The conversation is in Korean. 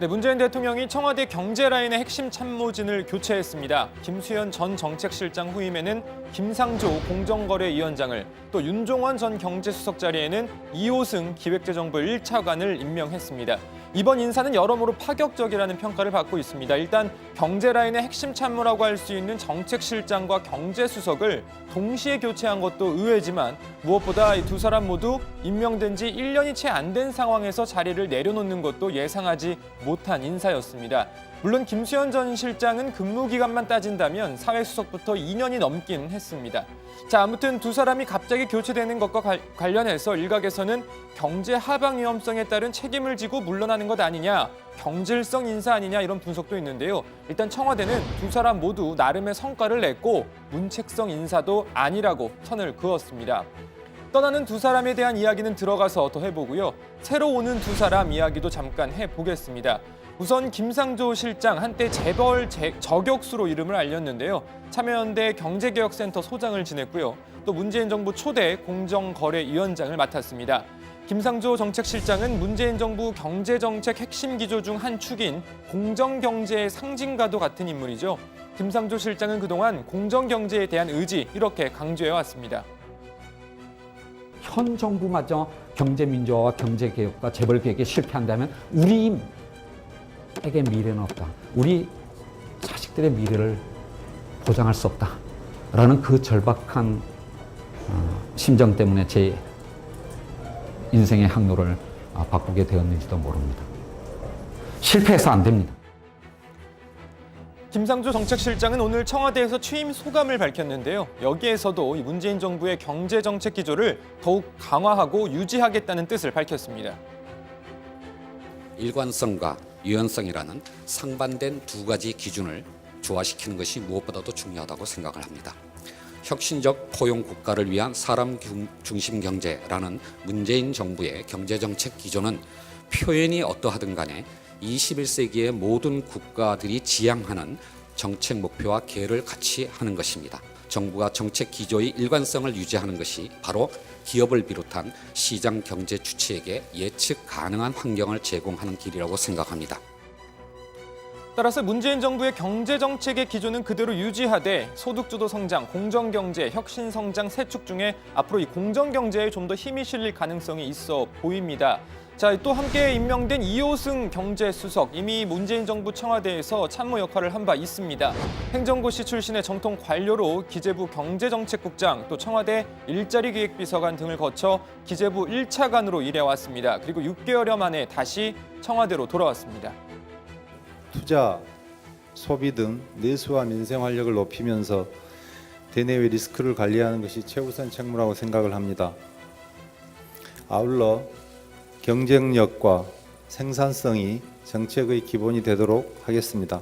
네, 문재인 대통령이 청와대 경제라인의 핵심 참모진을 교체했습니다. 김수현 전 정책실장 후임에는 김상조 공정거래위원장을, 또 윤종원 전 경제수석 자리에는 이호승 기획재정부 1차관을 임명했습니다. 이번 인사는 여러모로 파격적이라는 평가를 받고 있습니다. 일단 경제라인의 핵심 참모라고 할 수 있는 정책실장과 경제수석을 동시에 교체한 것도 의외지만, 무엇보다 이 두 사람 모두 임명된 지 1년이 채 안 된 상황에서 자리를 내려놓는 것도 예상하지 못한 인사였습니다. 물론 김수현 전 실장은 근무 기간만 따진다면 사회수석부터 2년이 넘긴 했습니다. 자, 아무튼 두 사람이 갑자기 교체되는 것과 관련해서 일각에서는 경제 하방 위험성에 따른 책임을 지고 물러나는 것 아니냐, 경질성 인사 아니냐, 이런 분석도 있는데요. 일단 청와대는 두 사람 모두 나름의 성과를 냈고 문책성 인사도 아니라고 선을 그었습니다. 떠나는 두 사람에 대한 이야기는 들어가서 더 해보고요. 새로 오는 두 사람 이야기도 잠깐 해보겠습니다. 우선 김상조 실장, 한때 재벌 저격수로 이름을 알렸는데요. 참여연대 경제개혁센터 소장을 지냈고요. 또 문재인 정부 초대 공정거래위원장을 맡았습니다. 김상조 정책실장은 문재인 정부 경제정책 핵심 기조 중 한 축인 공정경제의 상징과도 같은 인물이죠. 김상조 실장은 그동안 공정경제에 대한 의지, 이렇게 강조해왔습니다. 현 정부마저 경제민주화와 경제개혁과 재벌개혁에 실패한다면 우리에게 미래는 없다. 우리 자식들의 미래를 보장할 수 없다라는 그 절박한 심정 때문에 제 인생의 항로를 바꾸게 되었는지도 모릅니다. 실패해서 안 됩니다. 김상조 정책실장은 오늘 청와대에서 취임 소감을 밝혔는데요. 여기에서도 문재인 정부의 경제정책 기조를 더욱 강화하고 유지하겠다는 뜻을 밝혔습니다. 일관성과 유연성이라는 상반된 두 가지 기준을 조화시키는 것이 무엇보다도 중요하다고 생각을 합니다. 혁신적 포용 국가를 위한 사람 중심 경제라는 문재인 정부의 경제정책 기조는 표현이 어떠하든 간에 21세기의 모든 국가들이 지향하는 정책 목표와 계획을 같이 하는 것입니다. 정부가 정책 기조의 일관성을 유지하는 것이 바로 기업을 비롯한 시장 경제 주체에게 예측 가능한 환경을 제공하는 길이라고 생각합니다. 따라서 문재인 정부의 경제정책의 기조는 그대로 유지하되 소득주도 성장, 공정경제, 혁신성장 세 축 중에 앞으로 이 공정경제에 좀 더 힘이 실릴 가능성이 있어 보입니다. 자, 또 함께 임명된 이호승 경제수석, 이미 문재인 정부 청와대에서 참모 역할을 한 바 있습니다. 행정고시 출신의 정통 관료로 기재부 경제정책국장, 또 청와대 일자리기획비서관 등을 거쳐 기재부 1차관으로 일해왔습니다. 그리고 6개월여 만에 다시 청와대로 돌아왔습니다. 투자, 소비 등 내수와 민생 활력을 높이면서 대내외 리스크를 관리하는 것이 최우선 책무라고 생각을 합니다. 아울러 경쟁력과 생산성이 정책의 기본이 되도록 하겠습니다.